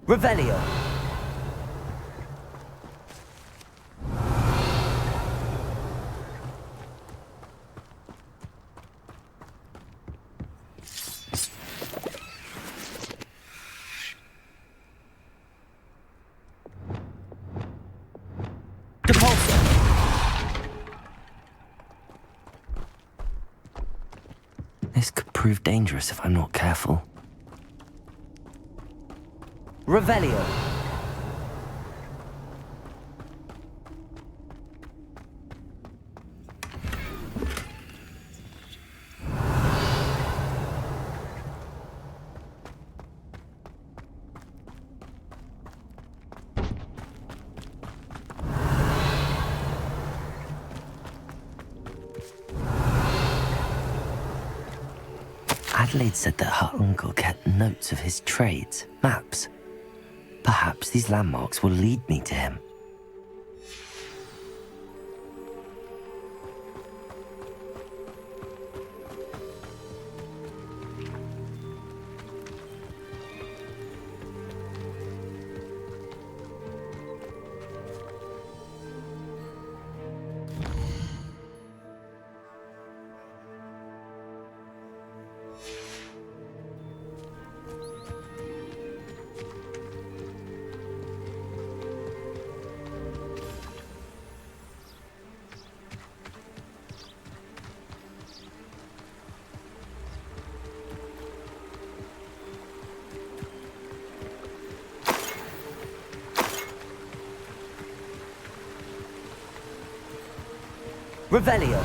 Revelio. This could prove dangerous if I'm not careful. Revelio. Adelaide said that her uncle kept notes of his trades, maps. Perhaps these landmarks will lead me to him. Revelio.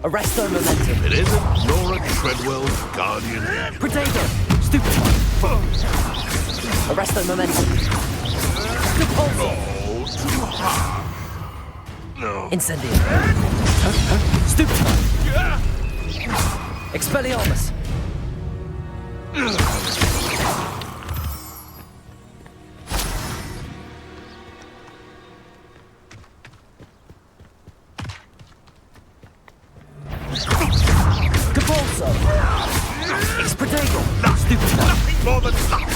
Arresto momentum. It isn't Nora Treadwell's guardian angel. Potato. Stupefy. Arresto momentum. Depulso. Oh, too hard. No. Incendio. Stupefy. Expelliarmus. Depulso. Expedego. Stupefy. Nothing more than luck.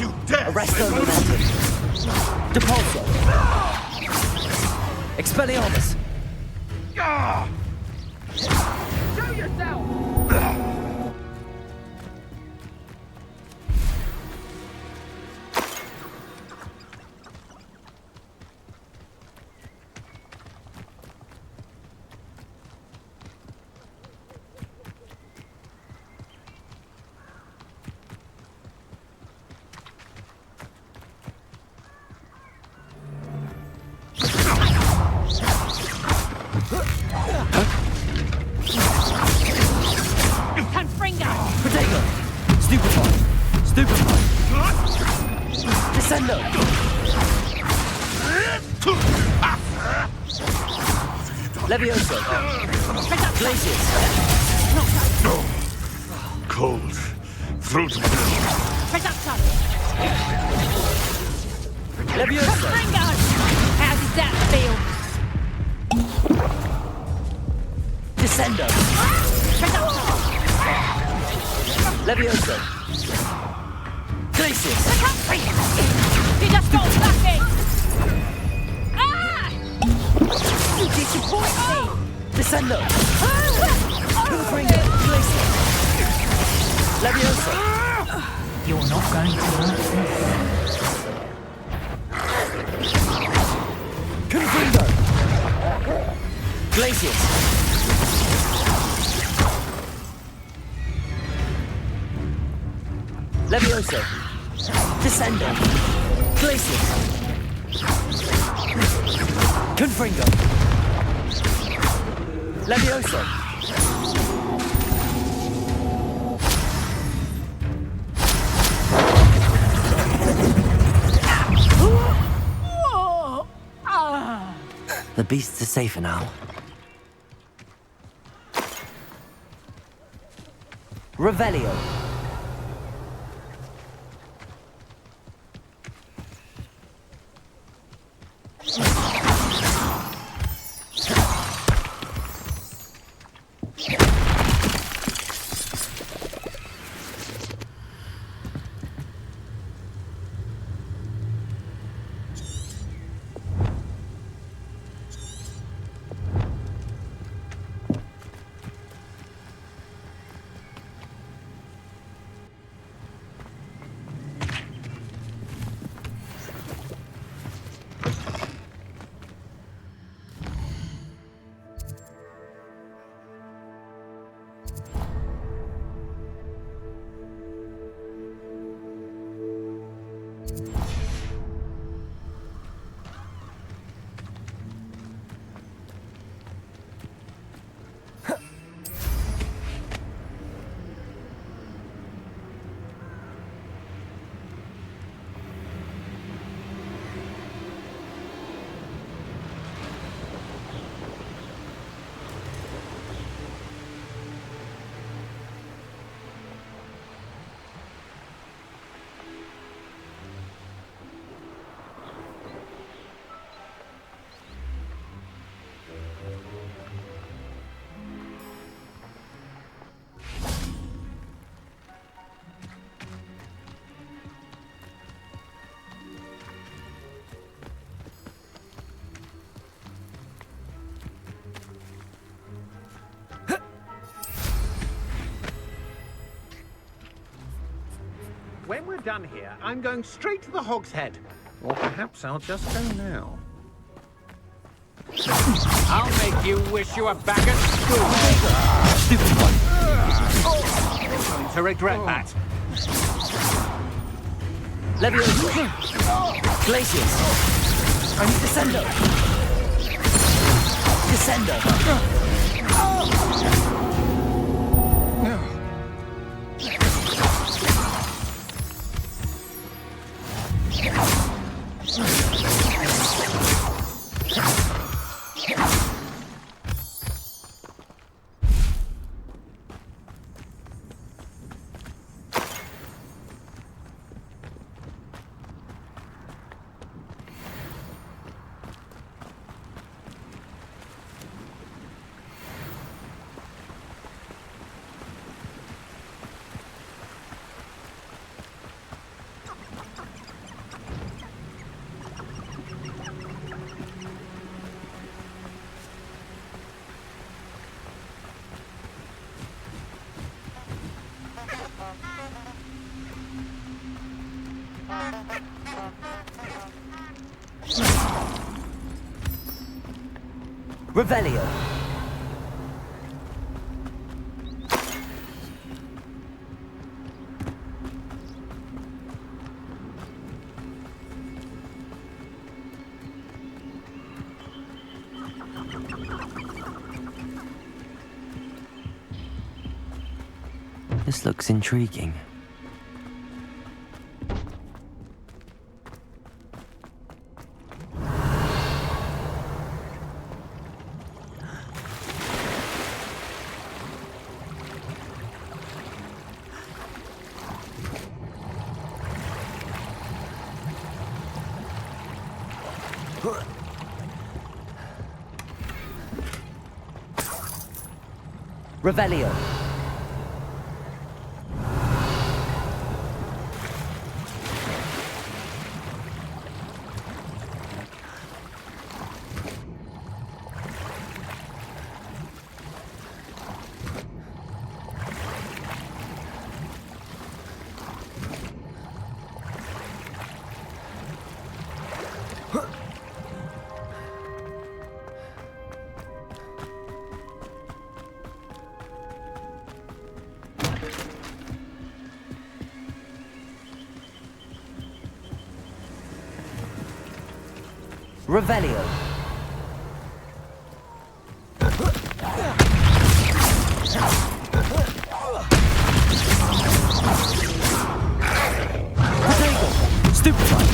You dare! Arresto momentum. Depulso. Expelliarmus. Show yourself! Potato. Stupefy. Stupefy. Descendo. Levioso. Glacius. No. Cold. Through to the middle. Levioso. How does that feel? Descendo. Levioso. Glacius. You just got lucky! Ah! You disappoint me! Descendo. Confringo. Glacius. Levioso. You're not going to hurt me. Confringo. Glacius. Levioso. Descendo. Glacius. Confringo. Levioso. The beasts are safer now. Revelio. When we're done here, I'm going straight to the Hog's Head. Or perhaps I'll just go now. I'll make you wish you were back at school. Stupid one. Going to regret that. Leviosa. Glacius. I need Descendo. Descendo. Revelio. This looks intriguing. Revelio. Revelio. Potato. Stupid one.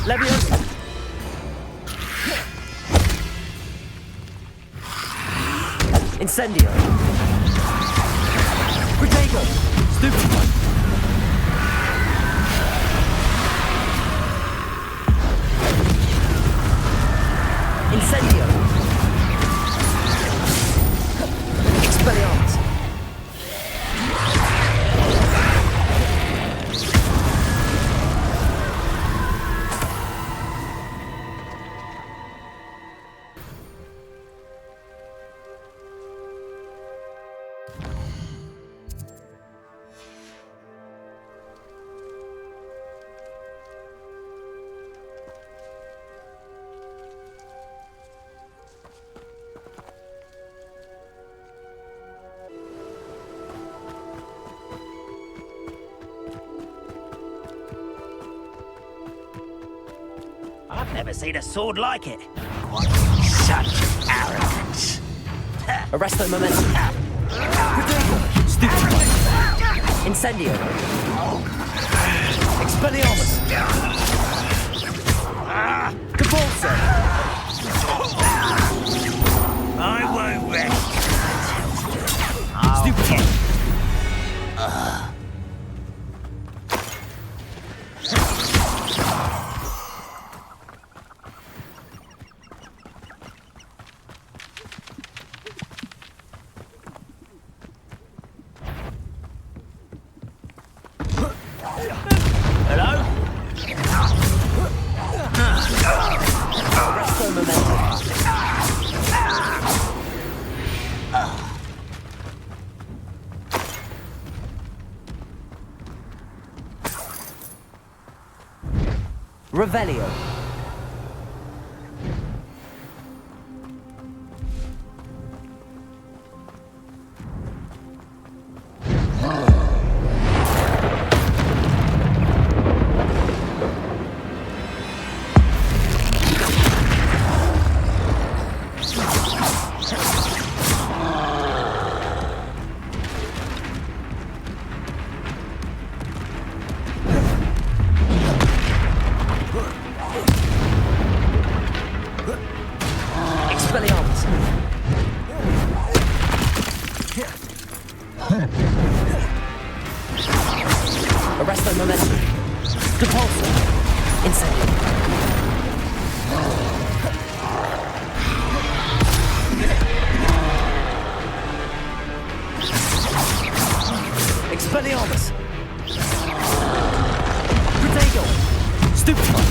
Leviosa. Incendio. Protego. Stupefy. Incendio. Expelliarmus. I've never seen a sword like it. Such arrogance. Arresto momentum. Protego. Stupefy. Incendio. Expelliarmus. Capulso. I won't rest. Stupefy. Hello? Arresto momentum. Revelio. Expelliarmus. Arresto momentum. Depulso. Incendio. Expelliarmus. Protego. Stupefy.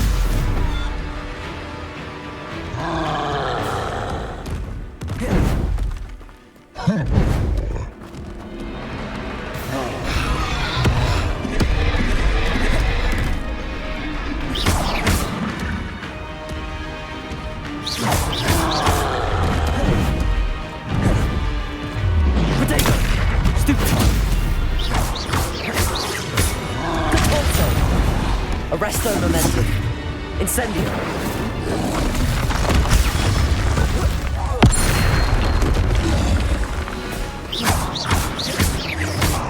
Protego. Stupefy. Capulso. Arresto momentum. Incendio.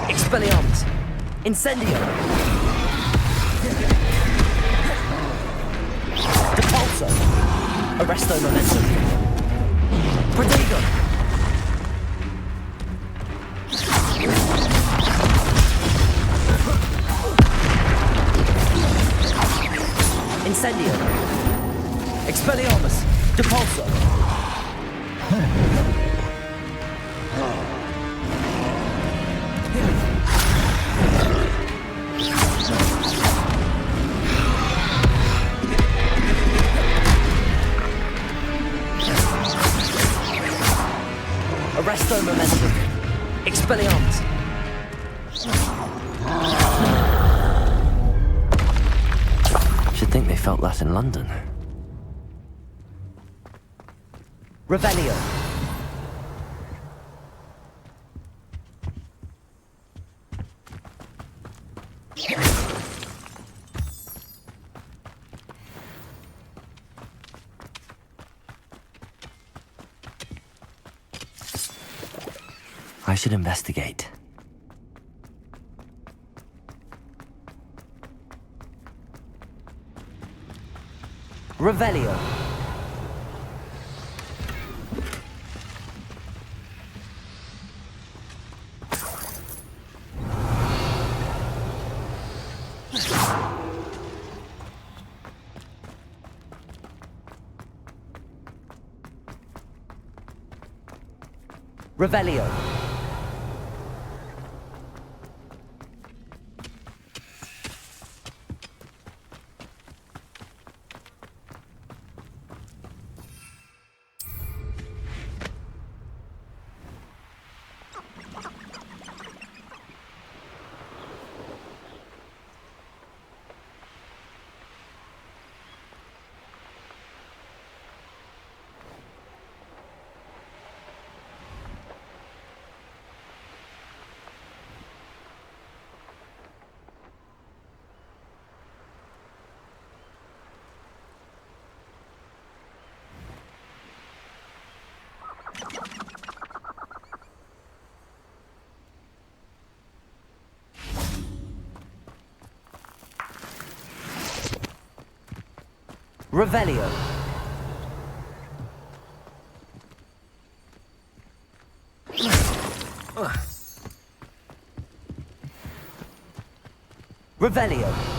Expelliarmus. Incendio. Depulso. Arresto momentum. Protego. Incendio. Expelliarmus. Depulso. Arresto momentum. Expelliarmus. Should think they felt that in London. Revelio. I should investigate. Revelio. Revelio. Revelio. Revelio.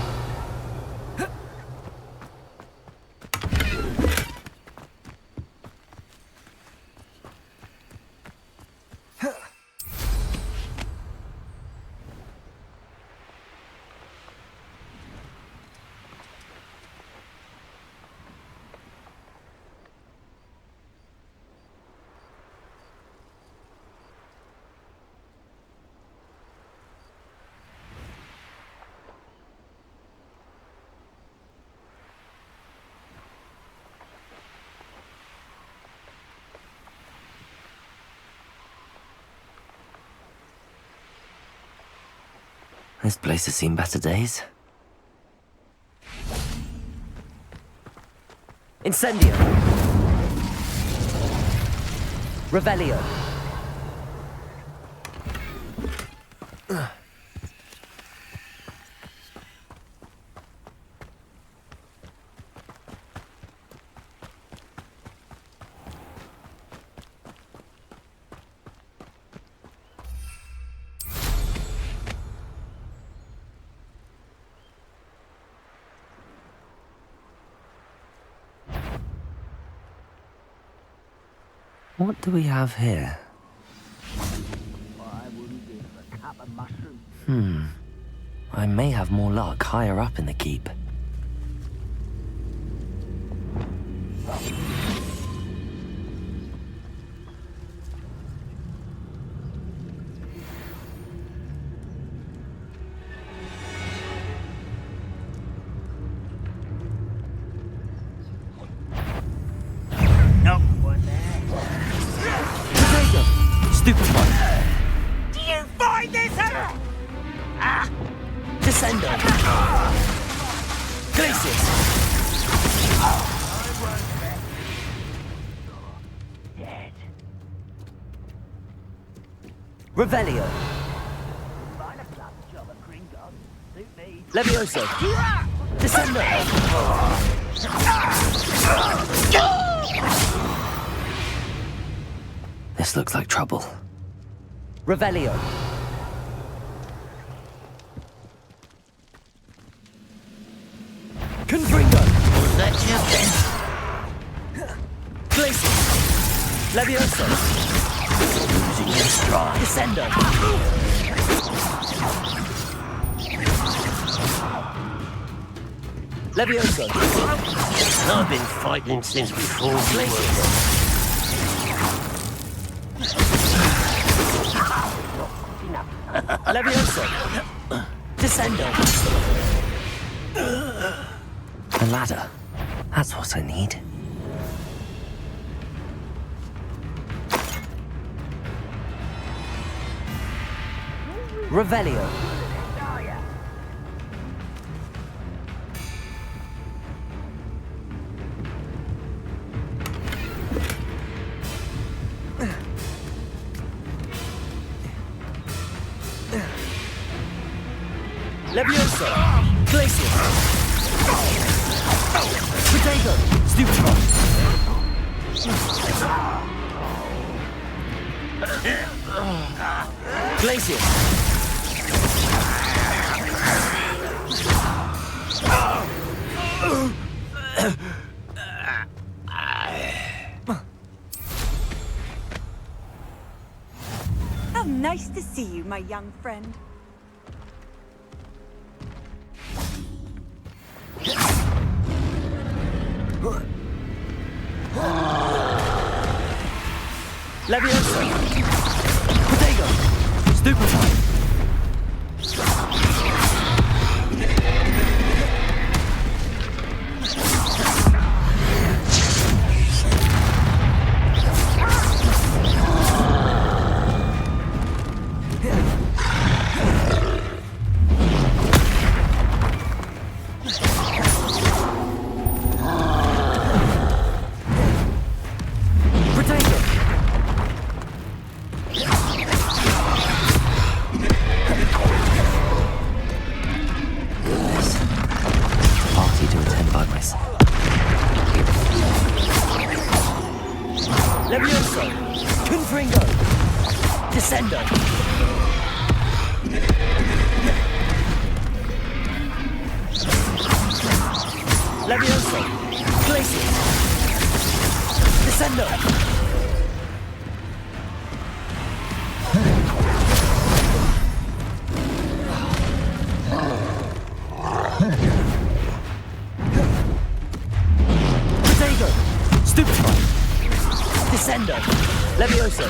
This place has seen better days. Incendio. Revelio. What do we have here? I may have more luck higher up in the keep. No one there. Potato. Stupid one. Do you find this? Ah! Descendo. Glacius. Dead. Revelio. Find a club job at Gringotts. Suit me. Levioso. Descendo. This looks like trouble. Revelio. Confringo. Was that you then? Glacius. Levioso. Losing your stride. Descendo. Levioso. I've been fighting since before you were. Levioso. Descendo. A ladder. That's what I need. Revelio. Levioso. Glacius. Potato. Stupefy. Glacius. How nice to see you, my young friend. Levioso. Potato. Stupefy. Levioso. Confringo. Descendo. Levioso. Glacius. Descendo. Potato. Stupefy. Descendo. Levioso.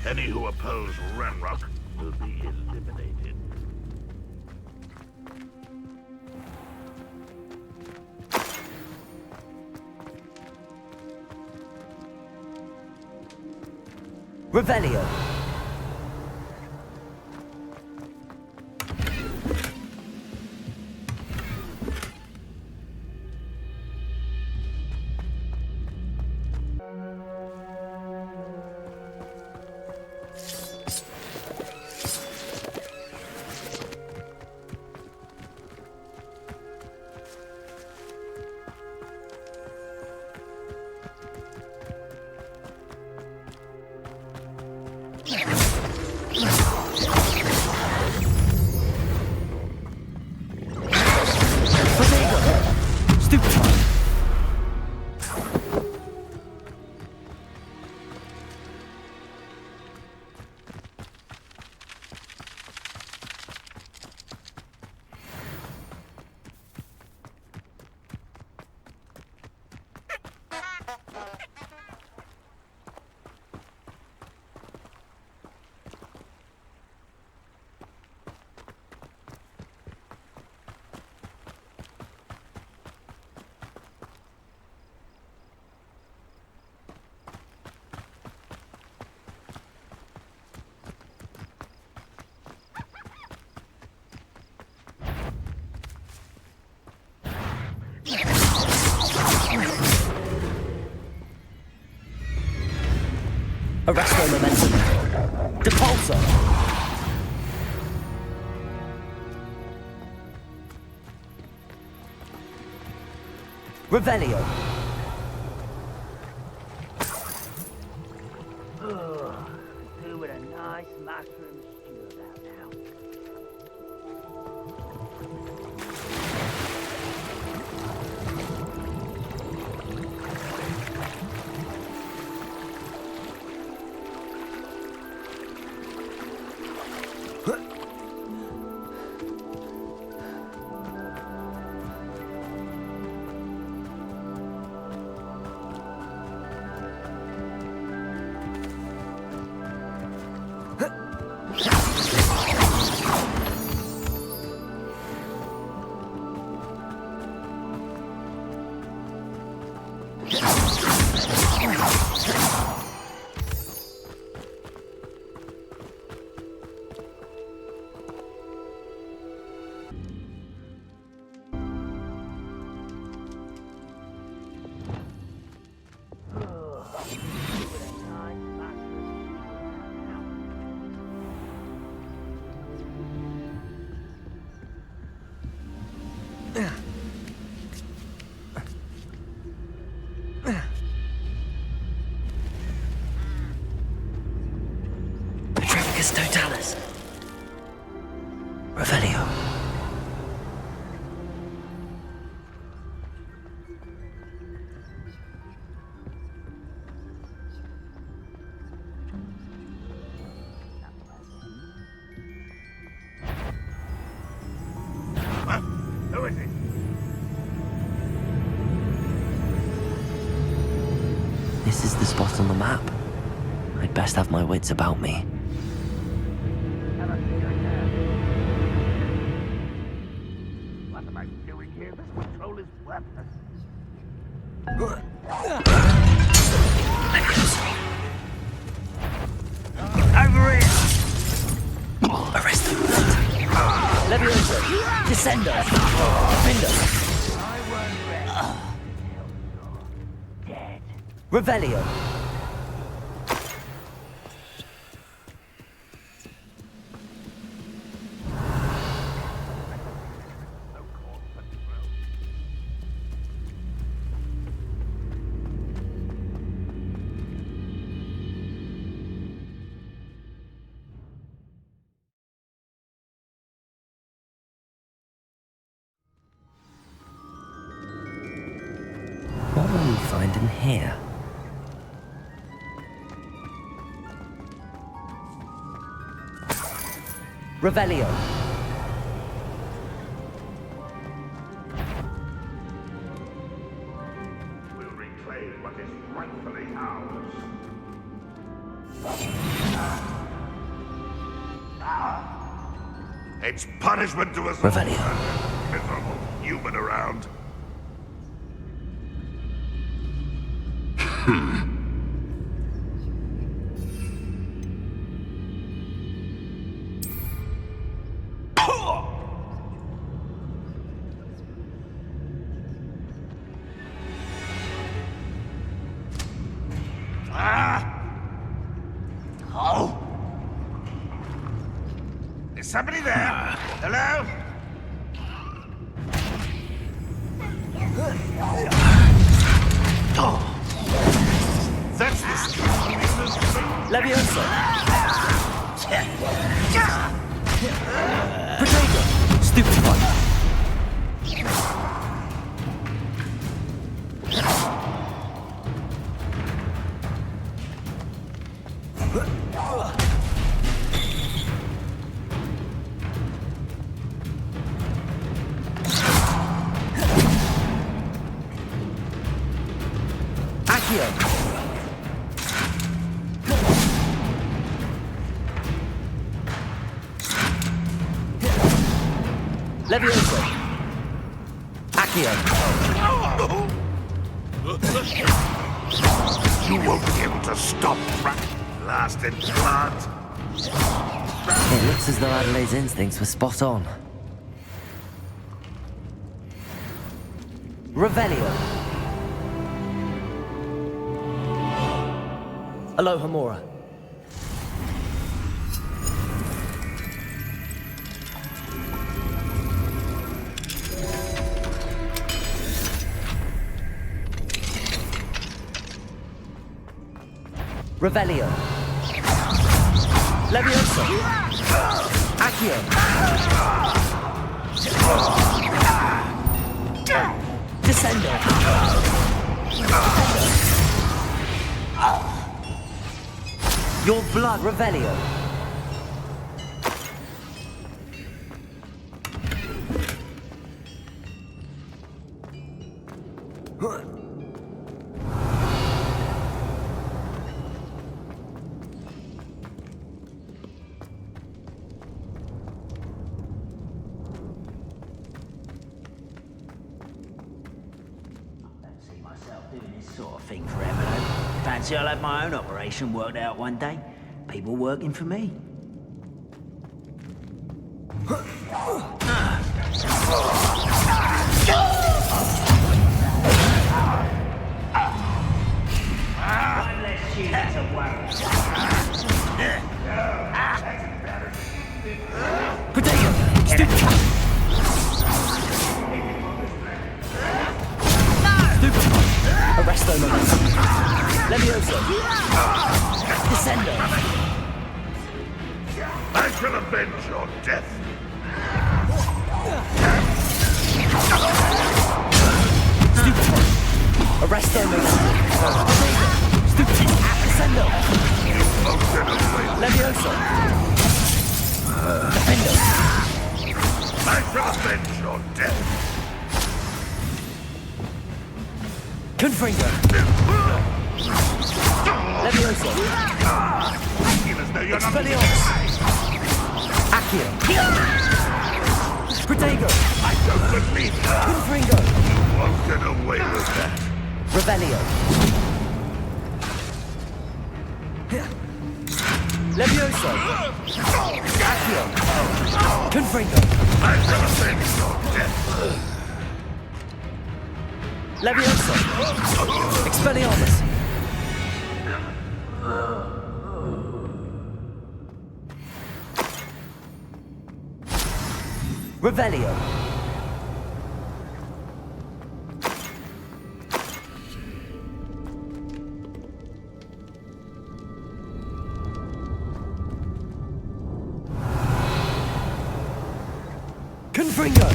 Any who oppose Renrock will be eliminated. Revelio. Arresto momentum. Depulso. Revelio. bathroom stew about now. Petrificus totalis. Revelio. Huh? Who is it? This is the spot on the map. I'd best have my wits about me. Have a seat right there. What am I doing here? This patrol is worthless. Over here! Arrest them. Levioso! Descendo! Defender! Revelio! So-called patrol. What will we find in here? Revelio! We'll reclaim what is rightfully ours. It's punishment to us all. Revelio. Miserable human around. Oh! Is somebody there? Hello? That's the Levioso! Potato! Stupefy! Accio! Levioso! Accio! You won't be able to stop rat blasted blood. It looks as though Adelaide's instincts were spot on. Revelio! Alohomora! Revelio! Leviosa! Accio! Descendo! Your blood, Revelio! See myself doing this sort of thing forever, though. Fancy I'll have my own operation worked out one day. People working for me. One less human to worry. Potato! Stupid! Arresto momentum. Levioso. Descendo. I shall avenge your death. Stupid. Arresto momentum. Stupid. Descendo. Levioso. Defendo. I shall avenge your death. Confringo. Levioso. Expelliarmus. Accio. Protego. I don't believe that. Confringo. You won't get away with that. Revelio. Levioso. Accio. Confringo. I shall avenge your death. Levioso. Expelliarmus. Revelio. Confringo.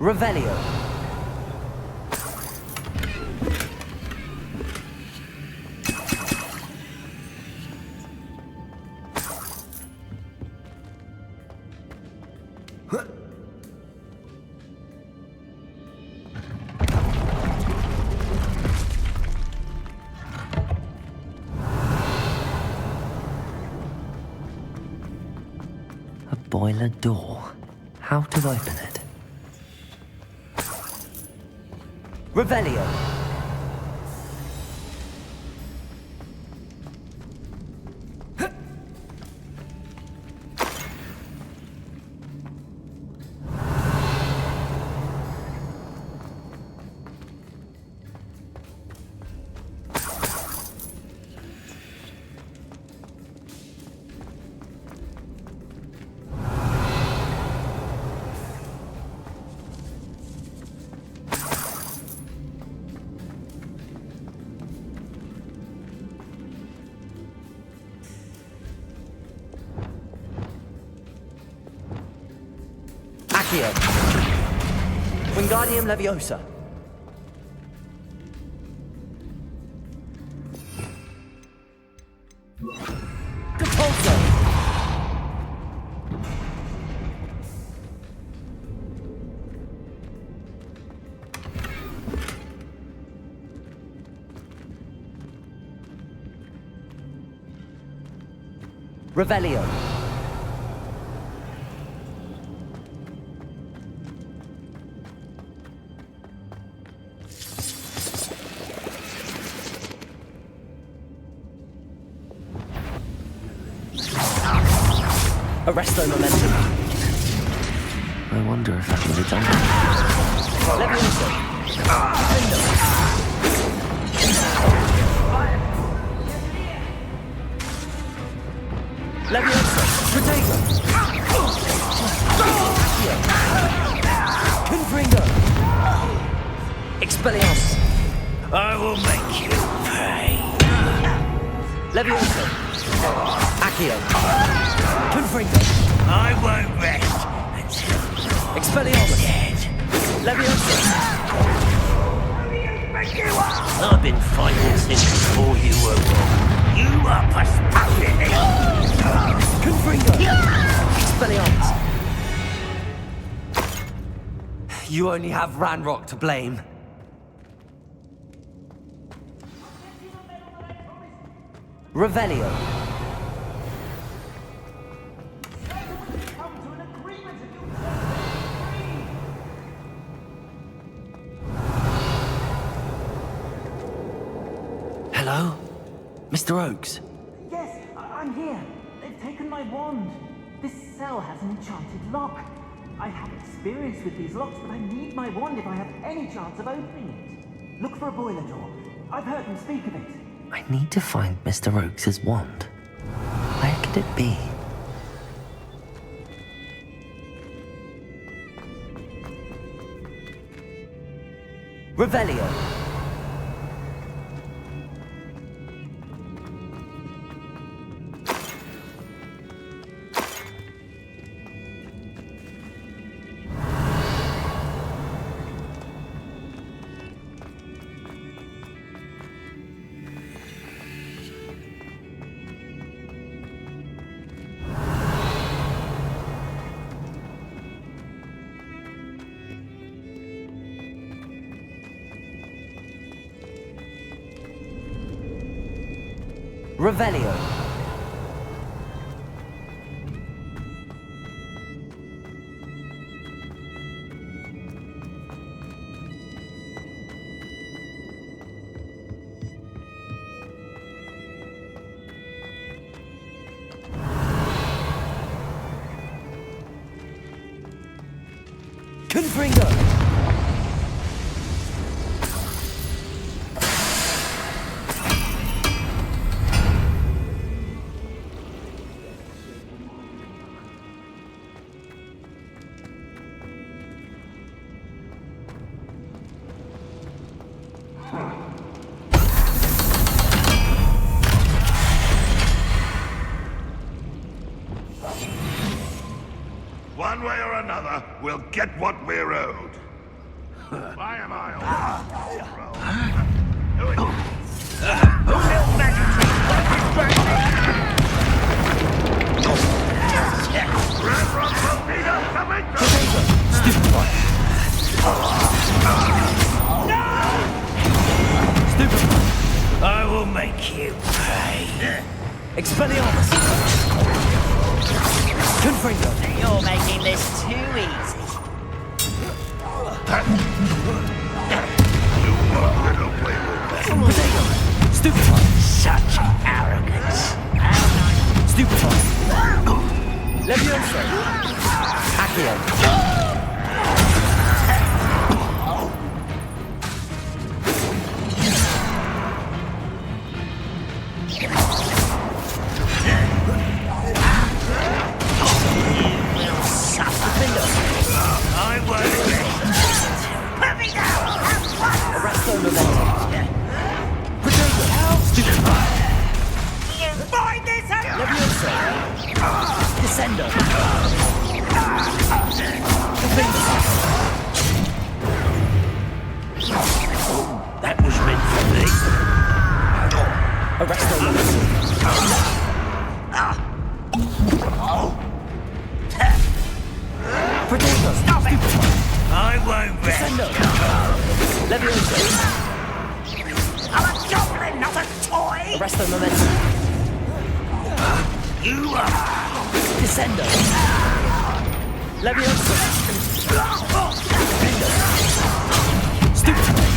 Revelio. A boiler door. How to open it? Revelio. Accio. Wingardium Leviosa. Compulso. Revelio. Arresto momentum. I wonder if I can be done. Levioso. Defendo. Expelliarmus. I will make you pay. Levioso. Accio. Confringo. I won't rest until Expelliarmus. dead. Levioso. I've been fighting since before you were born. You are postponing. Confringo. Expelliarmus. You only have Ranrock to blame. Revelio. Hello? Mr. Oakes? Yes, I'm here. They've taken my wand. This cell has an enchanted lock. I have experience with these locks, but I need my wand if I have any chance of opening it. Look for a boiler door. I've heard them speak of it. I need to find Mr. Oakes' wand. Where could it be? Revelio. Revelio. Confringo. One way or another, we'll get what we're owed. Why am I Stupid one. Stupid one. I will make you pay. Expelliarmus. Confringo. You're making this too easy. Potato. Stupid one. Such arrogance. Stupid one. Levioso. Accio. I won't rest. Put me down! Arresto Noventa. Potato. Stupid one. You find this out! Levioso. Descendo. Confringo. That was meant for me. Arresto Noventa. Potato. Stop it! Stupid one. I won't rest. Descendo. Levioso. I'm a goblin, not a toy! Arresto Noventa. You are... Descendo. Levioso. Stupid one.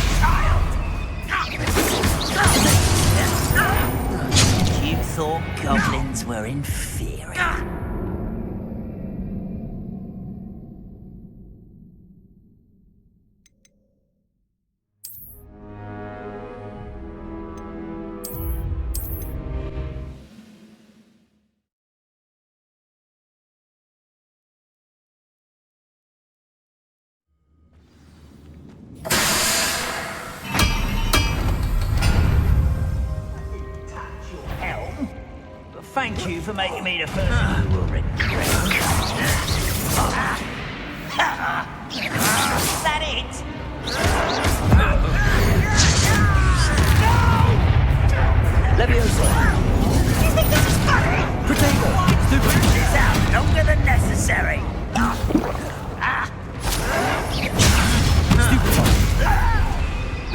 You thought goblins were inferior. Thank you for making me the first who will regret. Is that it? Leviosa. Potato. Stupid. It's out longer than necessary. Stupefy.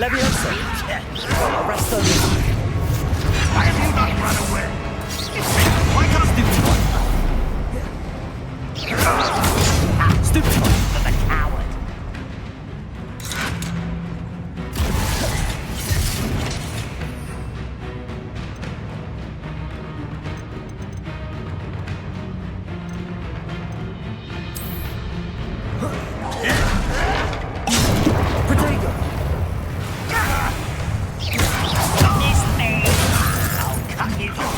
Leviosa. Arresto. Why have you not run away? Why can't Stupefy. Stupefy. For the coward. Potato. Miss me. I'll cut you off.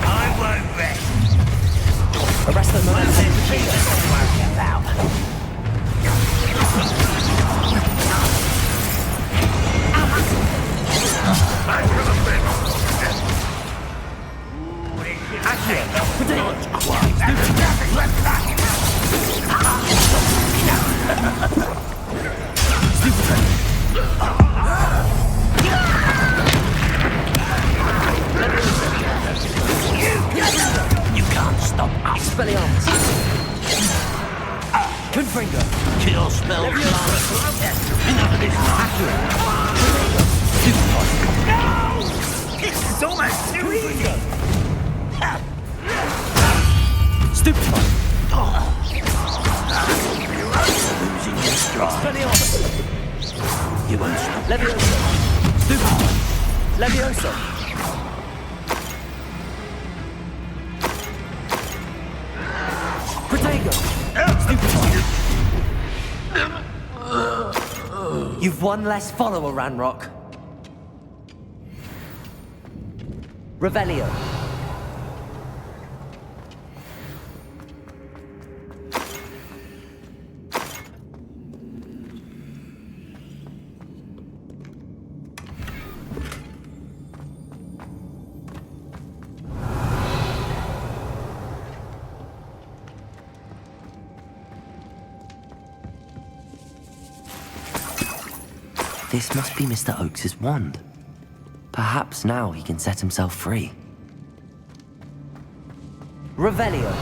I won't rest. Arresto. Potato. Worry about. back to the pit? You can't stop us. Expelliarmus. Confringo. Kill spell. Enough of this. This is almost too easy. Stupefy. Losing your stride. Expelliarmus. You won't stop. Leviosa. Stupefy. Leviosa. Protego. Stupefy. You've one less follower, Ranrock. Revelio. This must be Mr. Oakes's wand. Perhaps now he can set himself free. Revelio.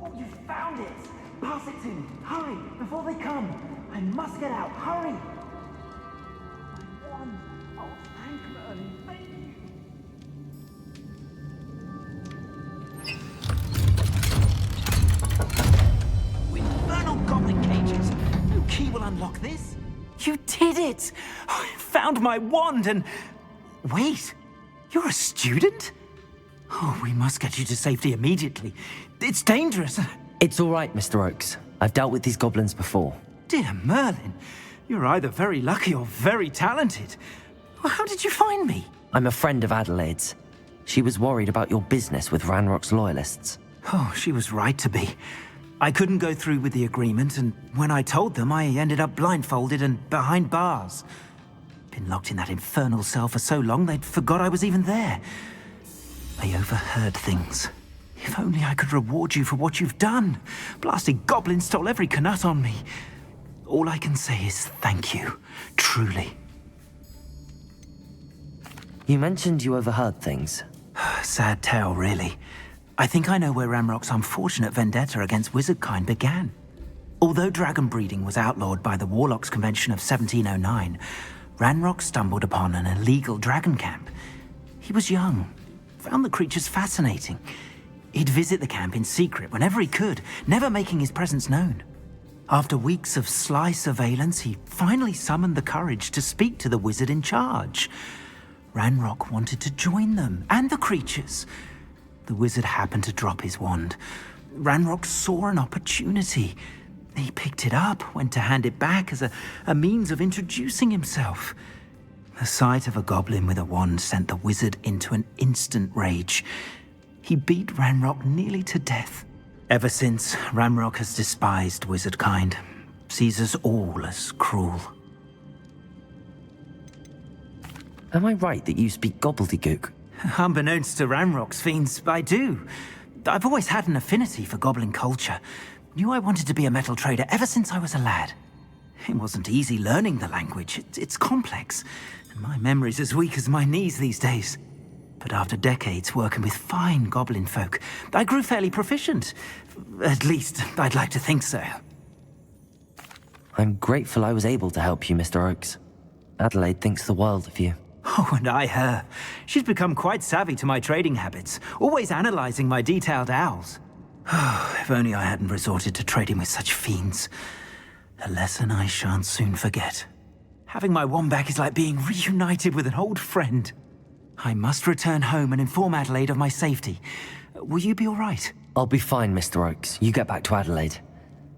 Oh, you found it! Pass it to me! Hurry! Before they come! I must get out! Hurry! My wand! Oh, thank Merlin! Thank you! Infernal goblin cages. No key will unlock this. You did it! I found my wand and... Wait, you're a student? Oh, we must get you to safety immediately. It's dangerous. It's all right, Mr. Oakes. I've dealt with these goblins before. Dear Merlin, you're either very lucky or very talented. Well, how did you find me? I'm a friend of Adelaide's. She was worried about your business with Ranrock's loyalists. Oh, she was right to be. I couldn't go through with the agreement, and when I told them, I ended up blindfolded and behind bars. Been locked in that infernal cell for so long, they'd forgot I was even there. They overheard things. If only I could reward you for what you've done. Blasted goblin stole every canut on me. All I can say is thank you, truly. You mentioned you overheard things. Sad tale, really. I think I know where Ranrock's unfortunate vendetta against wizardkind began. Although dragon breeding was outlawed by the Warlocks Convention of 1709, Ranrock stumbled upon an illegal dragon camp. He was young, found the creatures fascinating. He'd visit the camp in secret whenever he could, never making his presence known. After weeks of sly surveillance, he finally summoned the courage to speak to the wizard in charge. Ranrock wanted to join them, and the creatures. The wizard happened to drop his wand. Ranrock saw an opportunity. He picked it up, went to hand it back as a means of introducing himself. The sight of a goblin with a wand sent the wizard into an instant rage. He beat Ranrock nearly to death. Ever since, Ranrock has despised wizard kind, sees us all as cruel. Am I right that you speak gobbledygook? Unbeknownst to Ranrock's fiends, I do. I've always had an affinity for goblin culture. Knew I wanted to be a metal trader ever since I was a lad. It wasn't easy learning the language. It's complex, and my memory's as weak as my knees these days. But after decades working with fine goblin folk, I grew fairly proficient. At least, I'd like to think so. I'm grateful I was able to help you, Mr. Oakes. Adelaide thinks the world of you. Oh, and I her. She's become quite savvy to my trading habits, always analyzing my detailed owls. If only I hadn't resorted to trading with such fiends. A lesson I shan't soon forget. Having my wand back is like being reunited with an old friend. I must return home and inform Adelaide of my safety. Will you be all right? I'll be fine, Mr. Oakes. You get back to Adelaide.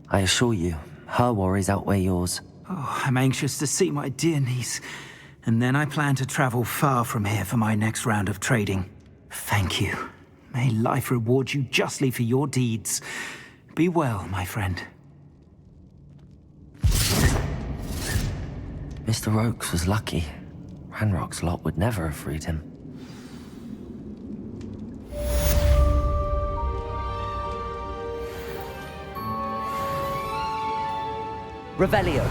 I assure you, her worries outweigh yours. Oh, I'm anxious to see my dear niece. And then I plan to travel far from here for my next round of trading. Thank you. May life reward you justly for your deeds. Be well, my friend. Mr. Oakes was lucky. Ranrock's lot would never have freed him. Revelio.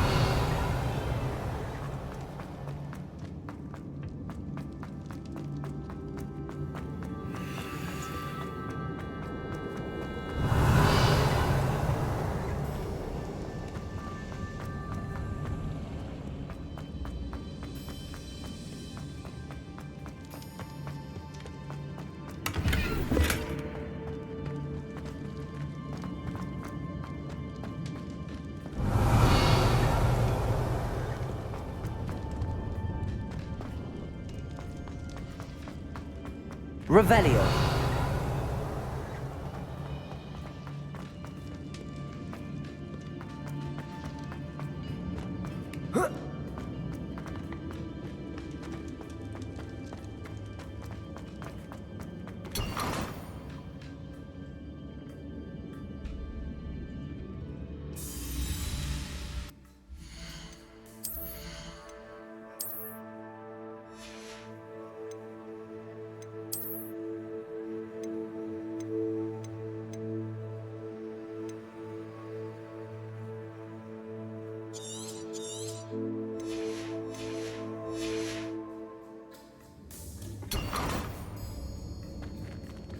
Revelio.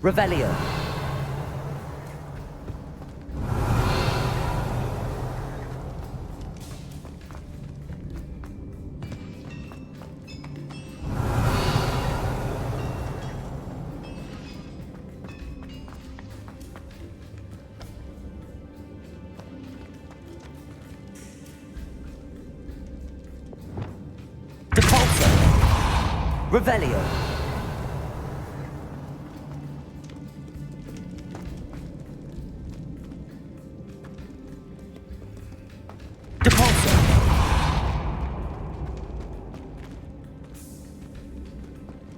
Revelio. Depulso. Revelio.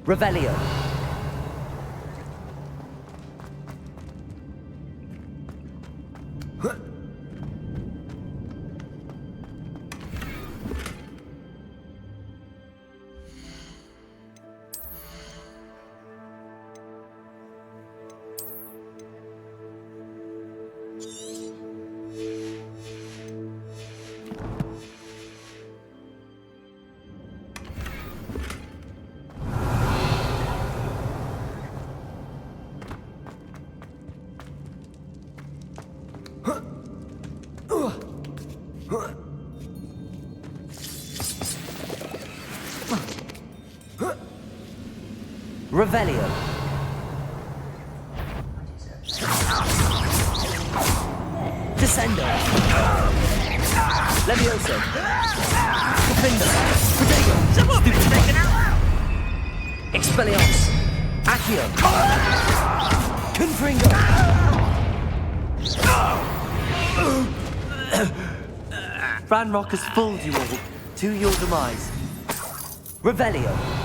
Revelio. Revelio. Descendo. Levioso. Profindo. Protego. Stupefacto. Expelliarmus. Accio. Confringo. Ranrock has fooled you all, to your demise. Revelio.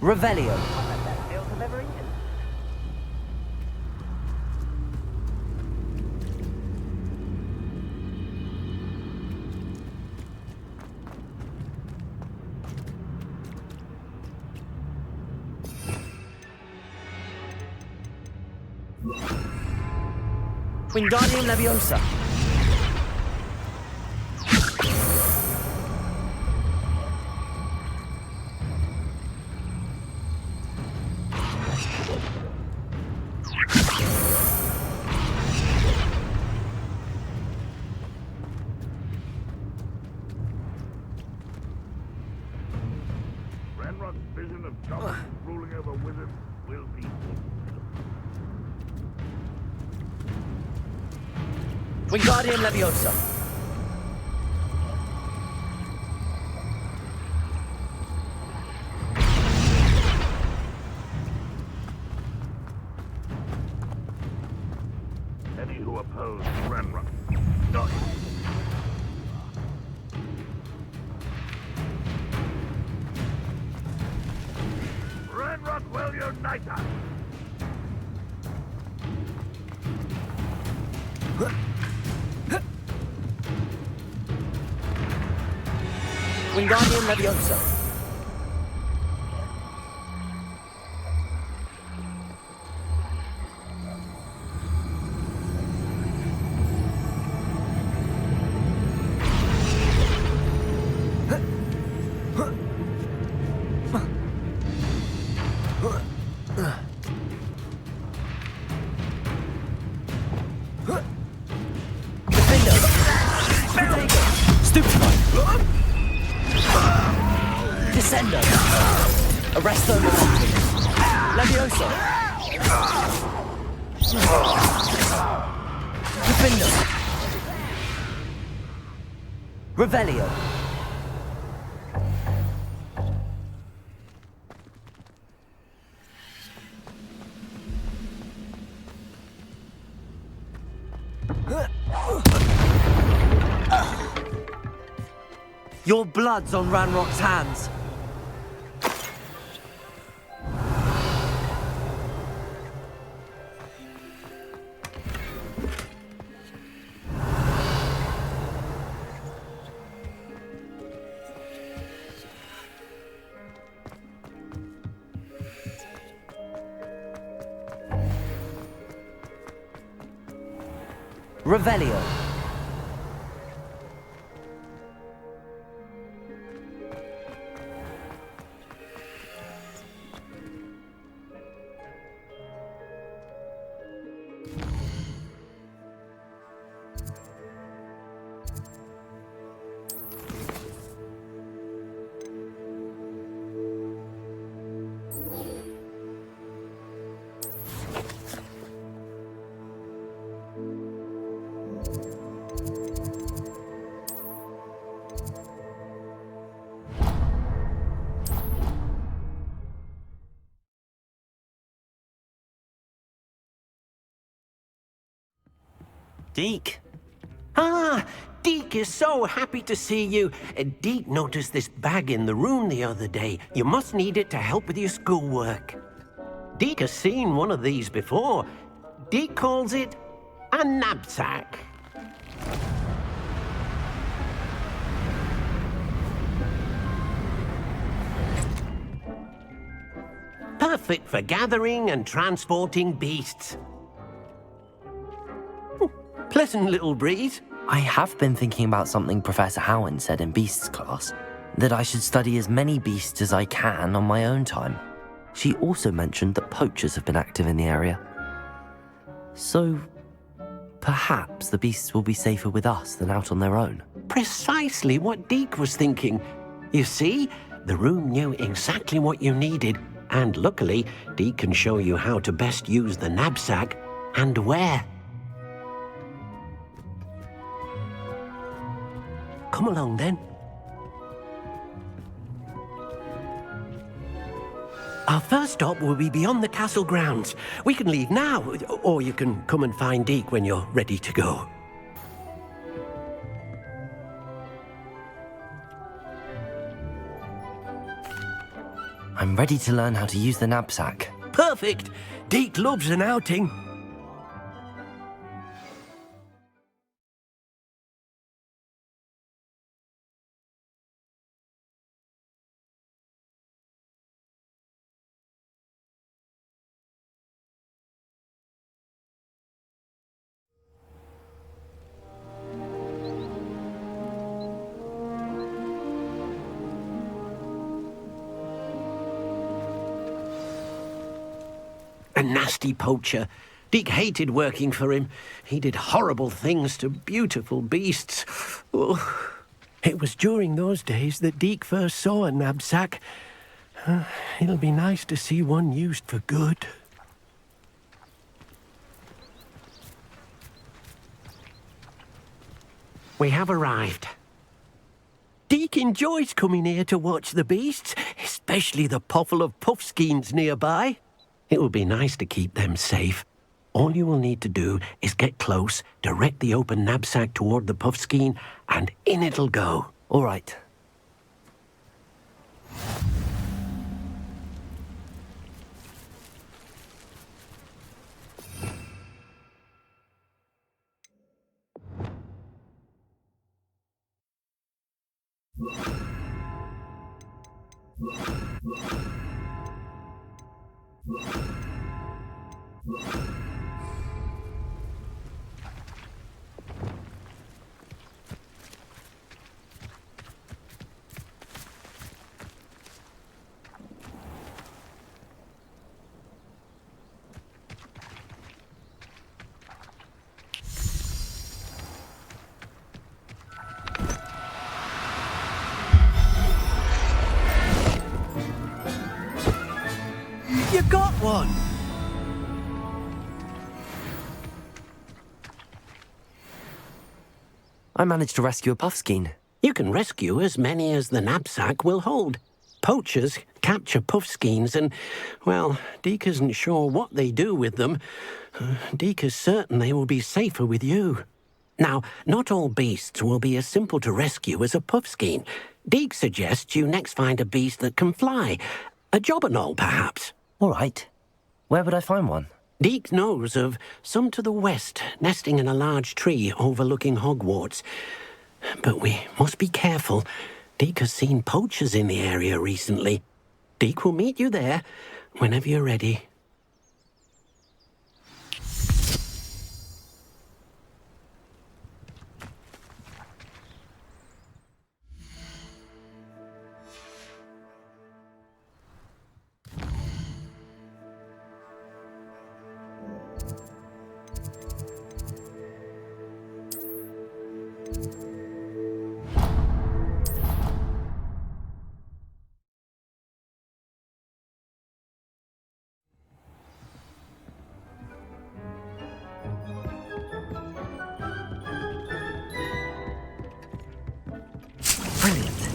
Revelio. Wingardium Leviosa. Ranrock's vision of goblins ruling over wizards will be Wingardium Leviosa. any who oppose Ranrock. Die. Ranrock will unite us! Wingardium Leviosa. Descendo! Arresto Momentum! Leviosa! Defendo! Revelio! Your blood's on Ranrock's hands. Revelio. Deke. Ah, Deke is so happy to see you. Deke noticed this bag in the room the other day. You must need it to help with your schoolwork. Deke has seen one of these before. Deke calls it a knapsack. Perfect for gathering and transporting beasts. Pleasant little breeze. I have been thinking about something Professor Howland said in Beasts class, that I should study as many beasts as I can on my own time. She also mentioned that poachers have been active in the area. So, perhaps the beasts will be safer with us than out on their own. Precisely what Deke was thinking. You see, the room knew exactly what you needed, and luckily, Deke can show you how to best use the knapsack and where. Come along then. Our first stop will be beyond the castle grounds. We can leave now, or you can come and find Deke when you're ready to go. I'm ready to learn how to use the knapsack. Perfect! Deke loves an outing. A nasty poacher. Deke hated working for him. He did horrible things to beautiful beasts. Oh. It was during those days that Deke first saw a knapsack. It'll be nice to see one used for good. We have arrived. Deke enjoys coming here to watch the beasts, especially the potful of puffskeins nearby. It will be nice to keep them safe. All you will need to do is get close, direct the open knapsack toward the puffskein, and in it'll go. All right. You got one! I managed to rescue a puffskein. You can rescue as many as the knapsack will hold. Poachers capture puffskeins and, well, Deke isn't sure what they do with them. Deke is certain they will be safer with you. Now, not all beasts will be as simple to rescue as a puffskein. Deke suggests you next find a beast that can fly. A jobberknoll, perhaps. All right. Where would I find one? Deke knows of some to the west, nesting in a large tree overlooking Hogwarts. But we must be careful. Deke has seen poachers in the area recently. Deke will meet you there whenever you're ready. Brilliant.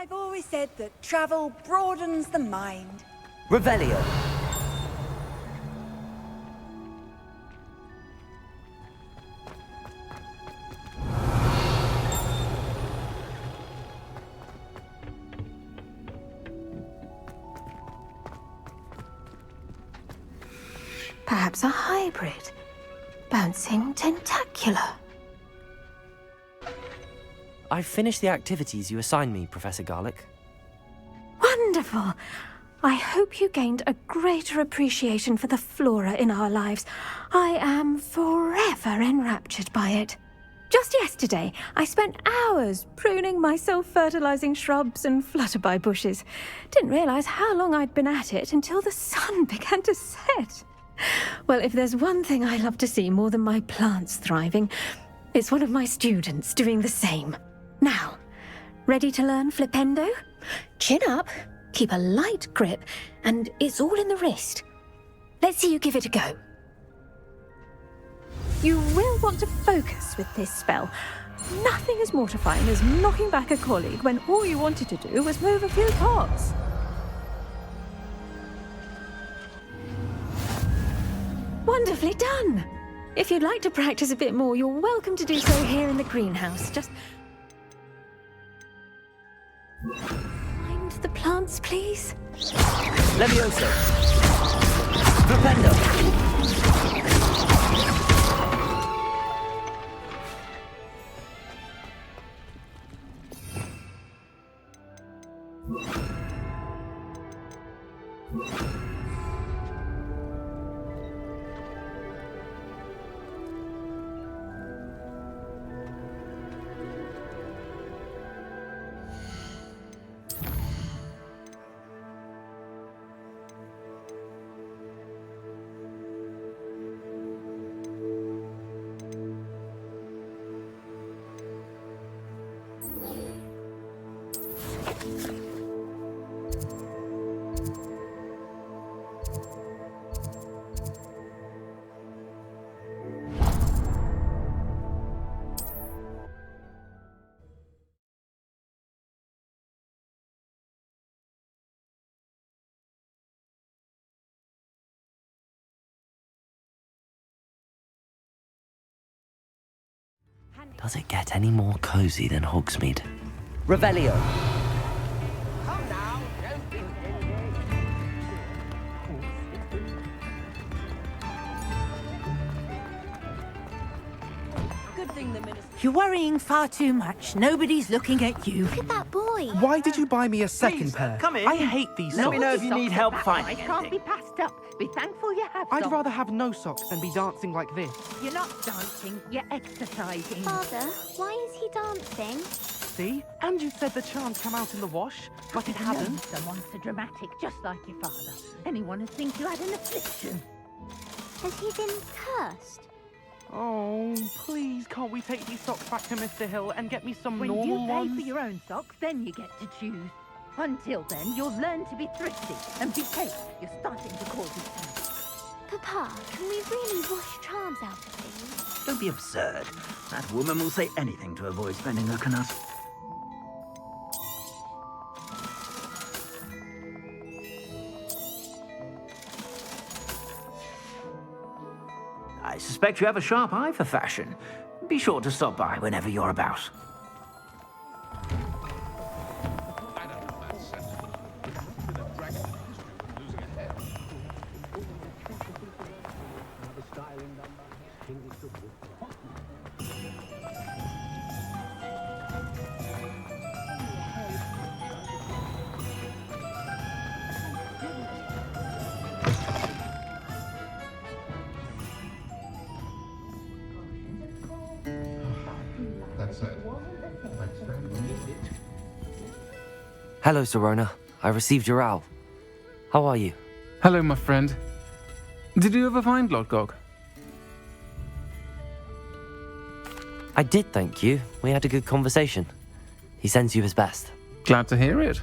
I've always said that travel broadens the mind. Revelio. Perhaps a hybrid. Bouncing tentacular. I've finished the activities you assigned me, Professor Garlick. Wonderful! I hope you gained a greater appreciation for the flora in our lives. I am forever enraptured by it. Just yesterday, I spent hours pruning my self-fertilizing shrubs and flutterby bushes. Didn't realize how long I'd been at it until the sun began to set. Well, if there's one thing I love to see more than my plants thriving, it's one of my students doing the same. Now, ready to learn Flipendo? Chin up, keep a light grip, and it's all in the wrist. Let's see you give it a go. You will want to focus with this spell. Nothing as mortifying as knocking back a colleague when all you wanted to do was move a few pots. Wonderfully done! If you'd like to practice a bit more, you're welcome to do so here in the greenhouse. Just mind the plants, please. Levioso. Flipendo. Does it get any more cozy than Hogsmeade? Revelio. You're worrying far too much. Nobody's looking at you. Look at that boy. Why did you buy me a second Please, pair? come in. I hate these Let socks. me know if you need help finding It can't anything. be passed up. Be thankful you have I'd some. rather have no socks than be dancing like this. You're not dancing, you're exercising. Father, why is he dancing? See? And you said the charms come out in the wash, but it hadn't. Someone so dramatic, just like your father. Anyone would think you had an affliction. Has he been cursed? Oh, please, can't we take these socks back to Mr. Hill and get me some When normal you pay ones? for your own socks, then you get to choose. Until then, you'll learn to be thrifty and behave. You're starting to cause it. Papa, can we really wash charms out of things? Don't be absurd. That woman will say anything to avoid spending her canut. I suspect you have a sharp eye for fashion. Be sure to stop by whenever you're about. Hello, Serona. I received your owl. How are you? Hello, my friend. Did you ever find Lodgog? I did, thank you. We had a good conversation. He sends you his best. Glad to hear it.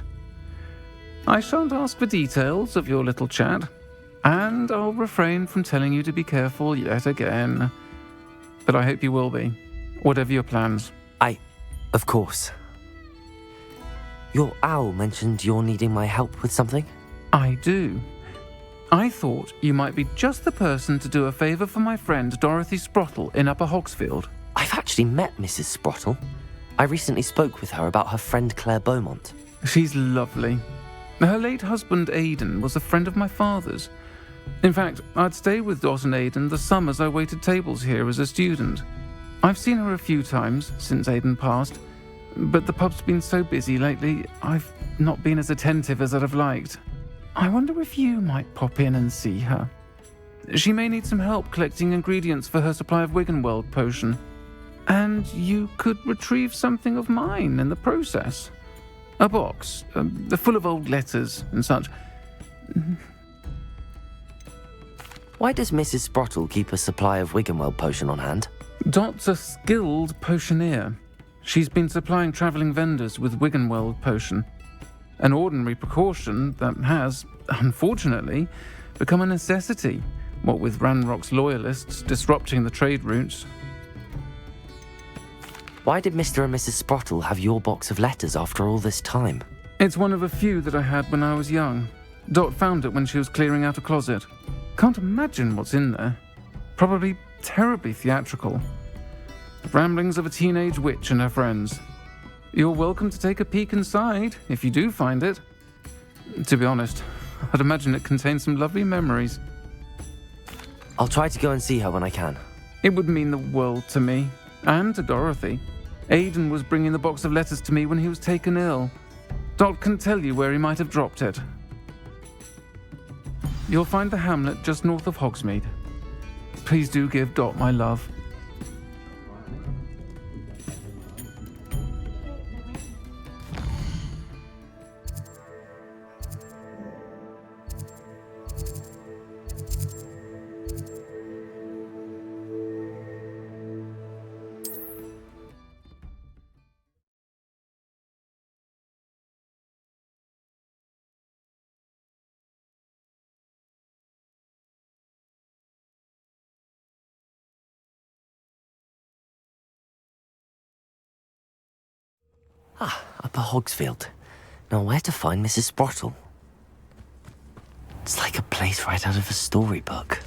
I shan't ask for details of your little chat, and I'll refrain from telling you to be careful yet again. But I hope you will be, whatever your plans. Of course. Your owl mentioned you're needing my help with something? I do. I thought you might be just the person to do a favour for my friend Dorothy Sprottle in Upper Hogsfield. I've actually met Mrs. Sprottle. I recently spoke with her about her friend Claire Beaumont. She's lovely. Her late husband Aidan was a friend of my father's. In fact, I'd stay with Dot and Aidan the summers I waited tables here as a student. I've seen her a few times since Aidan passed, but the pub's been so busy lately, I've not been as attentive as I'd have liked. I wonder if you might pop in and see her. She may need some help collecting ingredients for her supply of Wiggenweld potion. And you could retrieve something of mine in the process. A box, full of old letters and such. Why does Mrs. Sprottle keep a supply of Wiggenweld potion on hand? Dot's a skilled potioneer. She's been supplying travelling vendors with Wiggenweld potion. An ordinary precaution that has, unfortunately, become a necessity, what with Ranrock's loyalists disrupting the trade routes. Why did Mr. and Mrs. Sprottle have your box of letters after all this time? It's one of a few that I had when I was young. Dot found it when she was clearing out a closet. Can't imagine what's in there. Probably terribly theatrical. Ramblings of a teenage witch and her friends. You're welcome to take a peek inside, if you do find it. To be honest, I'd imagine it contains some lovely memories. I'll try to go and see her when I can. It would mean the world to me, and to Dorothy. Aidan was bringing the box of letters to me when he was taken ill. Dot can tell you where he might have dropped it. You'll find the hamlet just north of Hogsmeade. Please do give Dot my love. Upper Hogsfield. Now where to find Mrs. Sprottle? It's like a place right out of a storybook.